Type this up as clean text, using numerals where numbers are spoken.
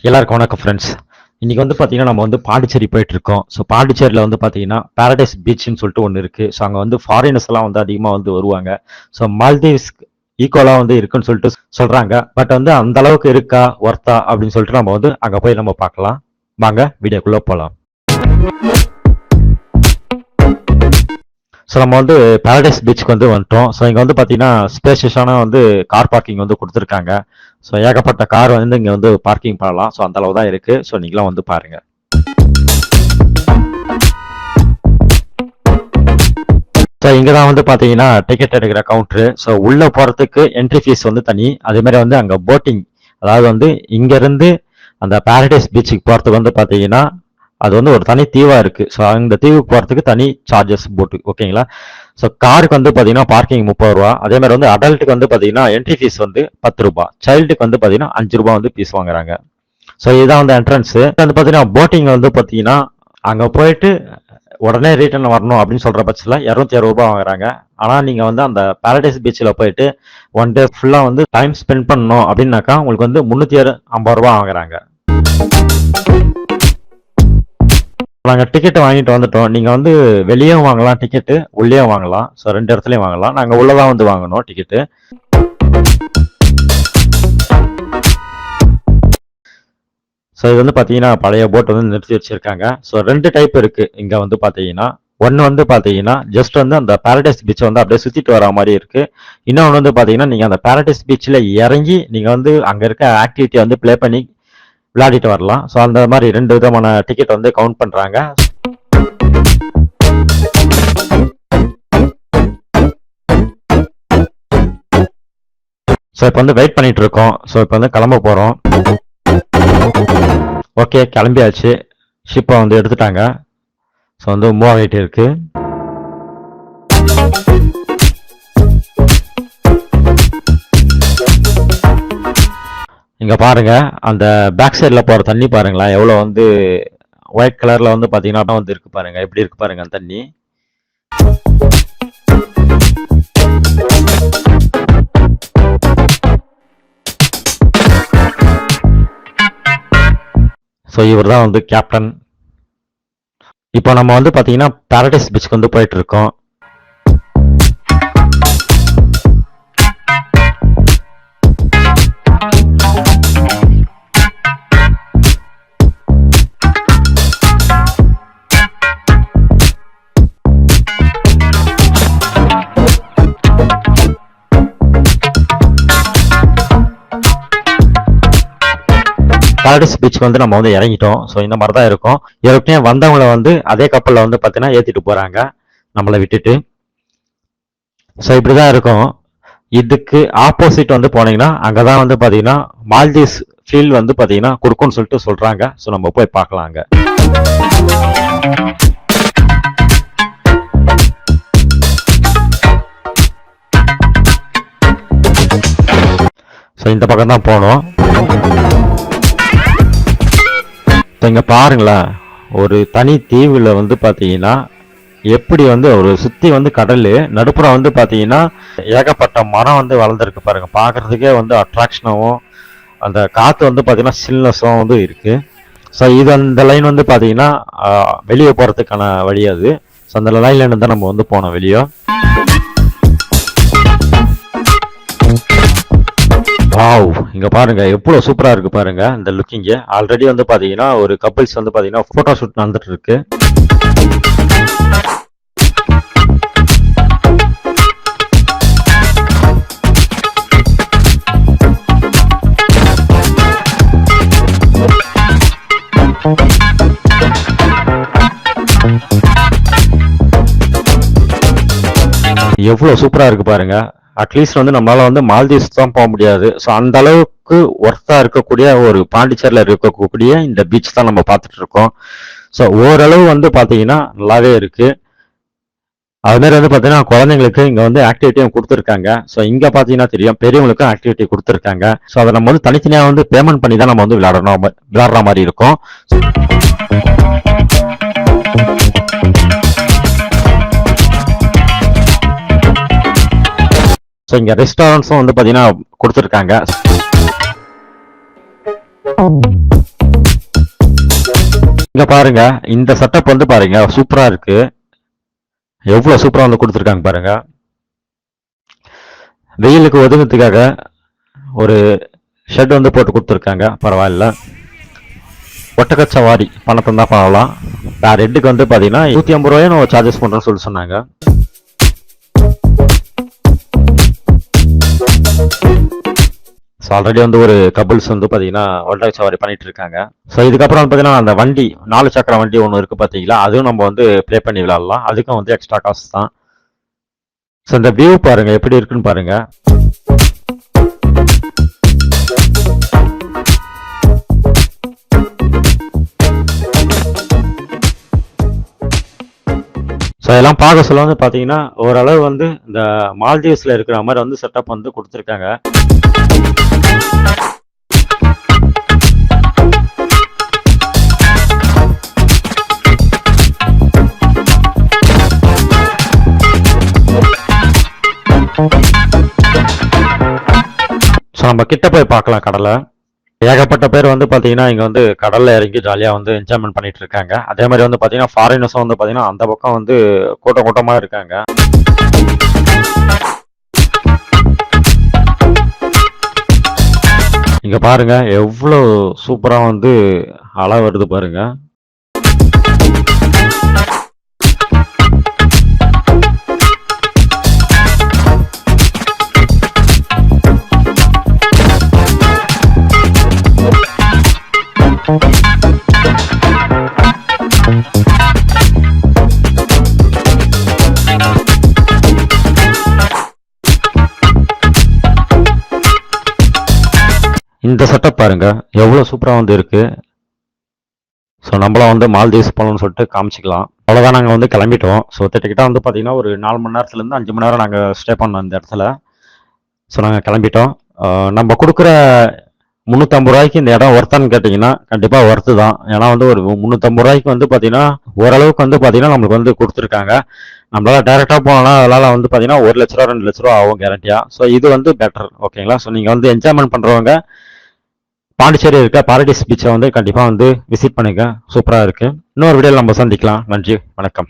எல்லாருக்கும் வணக்கம் ஃப்ரெண்ட்ஸ். இன்னைக்கு வந்து பார்த்தீங்கன்னா நம்ம வந்து பாண்டிச்சேரி போயிட்டு இருக்கோம். ஸோ பாண்டிச்சேரியில் வந்து பார்த்தீங்கன்னா பாரடைஸ் பீச்னு சொல்லிட்டு ஒன்று இருக்கு. ஸோ அங்கே வந்து ஃபாரினர்ஸ் எல்லாம் வந்து அதிகமாக வந்து வருவாங்க. ஸோ மால்தீவ்ஸ் ஈக்குவலாக வந்து இருக்குன்னு சொல்லிட்டு சொல்றாங்க. பட் வந்து அந்த அளவுக்கு இருக்கா ஒர்த்தா அப்படின்னு சொல்லிட்டு நம்ம வந்து அங்கே போய் நம்ம பார்க்கலாம். வாங்க வீடியோக்குள்ள போகலாம். ஸோ நம்ம வந்து பாரடைஸ் பீச்சுக்கு வந்து வந்துட்டோம். ஸோ இங்கே வந்து பார்த்தீங்கன்னா ஸ்பேஷியஸான வந்து கார் பார்க்கிங் வந்து கொடுத்துருக்காங்க. ஸோ ஏகப்பட்ட கார் வந்து இங்கே வந்து பார்க்கிங் பண்ணலாம். ஸோ அந்த அளவு தான் இருக்கு. ஸோ நீங்களும் வந்து பாருங்க. ஸோ இங்கே தான் வந்து பார்த்தீங்கன்னா டிக்கெட் எடுக்கிற கவுண்டரு. ஸோ உள்ளே போகிறதுக்கு என்ட்ரி ஃபீஸ் வந்து தனி. அதே மாதிரி வந்து அங்கே போட்டிங், அதாவது வந்து இங்கேருந்து அந்த பாரடைஸ் பீச்சுக்கு போகிறதுக்கு வந்து பார்த்தீங்கன்னா அது வந்து ஒரு தனி தீவா இருக்கு. ஸோ அந்த தீவுக்கு போகிறதுக்கு தனி சார்ஜஸ் போட்டு, ஓகேங்களா. ஸோ காருக்கு வந்து பார்த்தீங்கன்னா பார்க்கிங் 30 ரூபா. அதே மாதிரி வந்து அடல்ட்டுக்கு வந்து பார்த்தீங்கன்னா என்ட்ரி ஃபீஸ் வந்து 10 ரூபா. சைல்டுக்கு வந்து பார்த்தீங்கன்னா 5 ரூபா வந்து ஃபீஸ் வாங்குறாங்க. ஸோ இதுதான் வந்து என்ட்ரன்ஸ். வந்து பார்த்தீங்கன்னா போட்டிங் வந்து பார்த்தீங்கன்னா அங்கே போயிட்டு உடனே ரிட்டர்ன் வரணும் அப்படின்னு சொல்ற பட்சத்தில் 260 ரூபாய் வாங்குறாங்க. ஆனால் நீங்கள் வந்து அந்த பாரடைஸ் பீச்சில் போயிட்டு ஒன் டே ஃபுல்லாக வந்து டைம் ஸ்பெண்ட் பண்ணணும் அப்படின்னாக்கா உங்களுக்கு வந்து 350 ரூபா வாங்குறாங்க. நாங்கள் டிக்கெட் வாங்கிட்டு வந்துட்டோம். நீங்கள் வந்து வெளியே வாங்கலாம் டிக்கெட்டு, உள்ளே வாங்கலாம். ஸோ 2 இடத்துலையும் வாங்கலாம். நாங்கள் உள்ளதான் வந்து வாங்கணும் டிக்கெட்டு. ஸோ இது வந்து பார்த்தீங்கன்னா பழைய போட் வந்து நிறுத்தி வச்சிருக்காங்க. ஸோ 2 டைப் இருக்கு இங்கே வந்து பார்த்தீங்கன்னா. ஒன்று வந்து பார்த்தீங்கன்னா ஜஸ்ட் வந்து அந்த பாரடைஸ் பீச்சை வந்து அப்படியே சுற்றிட்டு வர மாதிரி இருக்கு. இன்னொன்று வந்து பார்த்தீங்கன்னா நீங்கள் அந்த பாரடைஸ் பீச்சில் இறங்கி நீங்கள் வந்து அங்கே இருக்க ஆக்டிவிட்டியை வந்து ப்ளே பண்ணி விளையாடிட்டு வரலாம். ஸோ அந்த மாதிரி 2 விதமான டிக்கெட் வந்து கவுண்ட் பண்ணுறாங்க. ஸோ இப்போ வந்து வெயிட் பண்ணிட்டு இருக்கோம். ஸோ இப்போ வந்து கிளம்ப போகிறோம். ஓகே, கிளம்பியாச்சு. ஷிப்பை வந்து எடுத்துட்டாங்க. ஸோ வந்து மூவ் ஆகிட்டு இருக்கு. இங்க பாருங்க, அந்த பேக் சைட்ல போற தண்ணி பாருங்களேன், எவ்வளவு வந்து ஒயிட் கலர்ல வந்து பாத்தீங்கன்னா வந்து இருக்கு பாருங்க. எப்படி இருக்கு பாருங்க அந்த தண்ணி. ஸோ இவர் தான் வந்து கேப்டன். இப்போ நம்ம வந்து பாத்தீங்கன்னா பாரடைஸ் பீச்சுக்கு வந்து போயிட்டு இருக்கோம். பாரடைஸ் பீச் வந்து நம்ம வந்து இறங்கிட்டோம். ஸோ இந்த மாதிரி தான் இருக்கும். ஏற்கனவே வந்தவங்களை வந்து அதே கப்பலில் வந்து பார்த்தீங்கன்னா ஏற்றிட்டு போகிறாங்க நம்மளை விட்டுட்டு. ஸோ இப்படி தான் இருக்கும். இதுக்கு ஆப்போசிட் வந்து போனீங்கன்னா அங்கே தான் வந்து பார்த்தீங்கன்னா மால்தீவ்ஸ் ஃபீல் வந்து பார்த்தீங்கன்னா கொடுக்கும்னு சொல்லிட்டு சொல்கிறாங்க. ஸோ நம்ம போய் பார்க்கலாம் அங்கே. ஸோ இந்த பக்கம் தான் போகணும். இங்க பாருங்களேன், ஒரு தனி தீவுல வந்து பாத்தீங்கன்னா எப்படி வந்து ஒரு சுத்தி வந்து கடல், நடுப்புறம் வந்து பாத்தீங்கன்னா ஏகப்பட்ட மரம் வந்து வளர்ந்துருக்கு பாருங்க. பாக்குறதுக்கே வந்து அட்ராக்ஷனாகவும் அந்த காத்து வந்து பாத்தீங்கன்னா சில்னஸும் வந்து இருக்கு. ஸோ இது அந்த லைன் வந்து பாத்தீங்கன்னா வெளியே போறதுக்கான வழி அது. ஸோ அந்த லைன்ல இருந்து தான் நம்ம வந்து போனோம் வெளியே. வாவ், இங்க பாருங்க எவ்வளவு சூப்பரா இருக்கு பாருங்க இந்த லுக்கிங். ஆல்ரெடி வந்து பாத்தீங்கன்னா ஒரு கப்பிள்ஸ் வந்து பாத்தீங்கன்னா போட்டோ ஷூட் நடந்துட்டு இருக்கு. எவ்வளவு சூப்பரா இருக்கு பாருங்க. அட்லீஸ்ட் வந்து நம்மளால வந்து மால்தீவ்ஸ் தான் போக முடியாது. ஸோ அந்த அளவுக்கு ஒர்த்தா இருக்கக்கூடிய ஒரு பாண்டிச்சேரியில் இருக்கக்கூடிய இந்த பீச் தான் நம்ம பார்த்துட்டு இருக்கோம். ஸோ ஓரளவு வந்து பார்த்தீங்கன்னா நல்லாவே இருக்கு. அது மாதிரி வந்து பார்த்தீங்கன்னா குழந்தைங்களுக்கு இங்கே வந்து ஆக்டிவிட்டியும் கொடுத்துருக்காங்க. ஸோ இங்கே பார்த்தீங்கன்னா தெரியும், பெரியவங்களுக்கும் ஆக்டிவிட்டி கொடுத்துருக்காங்க. ஸோ அதை நம்ம வந்து தனித்தனியாக வந்து பேமெண்ட் பண்ணி தான் நம்ம வந்து விளையாடுற மாதிரி இருக்கும். ஸோ இங்கே ரெஸ்டாரண்ட்ஸும் வந்து பார்த்தீங்கன்னா கொடுத்துருக்காங்க. இங்க பாருங்க, இந்த செட்டப் வந்து பாருங்க சூப்பரா இருக்கு. எவ்வளவு சூப்பரா வந்து கொடுத்துருக்காங்க பாருங்க. வெயிலுக்கு ஒதுங்கிறதுக்காக ஒரு ஷெட் வந்து போட்டு கொடுத்துருக்காங்க. பரவாயில்ல. ஒட்டக்கச்சவாரி பணத்தை தான் பண்ணலாம். வேற ஹெட்டுக்கு வந்து பார்த்தீங்கன்னா 150 ரூபாயும் நம்ம சார்ஜஸ் பண்ணுறோம்னு சொல்லி சொன்னாங்க. ஸோ ஆல்ரெடி வந்து ஒரு கப்புள்ஸ் வந்து பார்த்தீங்கன்னா ஒட்டக்கச்சவாரி பண்ணிட்டு இருக்காங்க. ஸோ இதுக்கப்புறம் வந்து பார்த்தீங்கன்னா அந்த வண்டி 4 சக்கர வண்டி ஒன்று இருக்குது பார்த்தீங்களா, அதுவும் நம்ம வந்து ப்ளே பண்ணி விளாட்லாம். அதுக்கும் வந்து எக்ஸ்ட்ரா காசு தான். ஸோ இந்த வியூ பாருங்க எப்படி இருக்குன்னு பாருங்க. ஸோ இதெல்லாம் பார்க்க சொல்ல வந்து பார்த்தீங்கன்னா ஓரளவு வந்து இந்த மால்தீவ்ஸில் இருக்கிற மாதிரி வந்து செட்டப் வந்து கொடுத்துருக்காங்க. ஸோ நம்ம கிட்ட போய் பார்க்கலாம் கடலை. ஏகப்பட்ட பேர் வந்து பார்த்தீங்கன்னா இங்கே வந்து கடலில் இறங்கி ஜாலியாக வந்து என்ஜாய்மெண்ட் பண்ணிட்டு இருக்காங்க. அதே மாதிரி வந்து பார்த்தீங்கன்னா ஃபாரினர்ஸும் வந்து பார்த்தீங்கன்னா அந்த பக்கம் வந்து கூட்டம் கூட்டமாக இருக்காங்க. இங்கே பாருங்க எவ்வளோ சூப்பராக வந்து அலை வருது பாருங்க. இந்த செட்டப் பாருங்க எவ்வளவு சூப்பரா வந்து இருக்கு. ஸோ நம்மளாம் வந்து மால்தீவ்ஸ் போகணும்னு சொல்லிட்டு காமிச்சிக்கலாம். அவ்வளோதான், நாங்கள் வந்து கிளம்பிட்டோம். ஸோ கிட்டத்தட்ட வந்து பார்த்தீங்கன்னா ஒரு 4 மணி நேரத்துலேருந்து 5 மணி நேரம் நாங்கள் ஸ்டே பண்ணோம் இந்த இடத்துல. ஸோ நாங்கள் கிளம்பிட்டோம். நம்ம கொடுக்குற 350 ரூபாய்க்கு இந்த இடம் ஒர்த்தான்னு கேட்டிங்கன்னா கண்டிப்பாக ஒர்த்து தான். ஏன்னா வந்து ஒரு 350 ரூபாய்க்கு வந்து பார்த்தீங்கன்னா ஓரளவுக்கு வந்து பார்த்தீங்கன்னா நம்மளுக்கு வந்து கொடுத்துருக்காங்க. நம்மளால டைரெக்டாக போனோம்னா அதனால வந்து பார்த்தீங்கன்னா 1 லட்ச ரூபா 2 லட்ச ரூபா ஆகும் கேரண்டியா. ஸோ இது வந்து பெட்டர். ஓகேங்களா. ஸோ நீங்கள் வந்து என்ஜாய்மெண்ட் பண்ணுறவங்க பாண்டிச்சேரி இருக்க பாரடைஸ் பீச்சை வந்து கண்டிப்பாக வந்து விசிட் பண்ணுங்க. சூப்பராக இருக்கு. இன்னொரு வீடியோவில் நம்ம சந்திக்கலாம். நன்றி, வணக்கம்.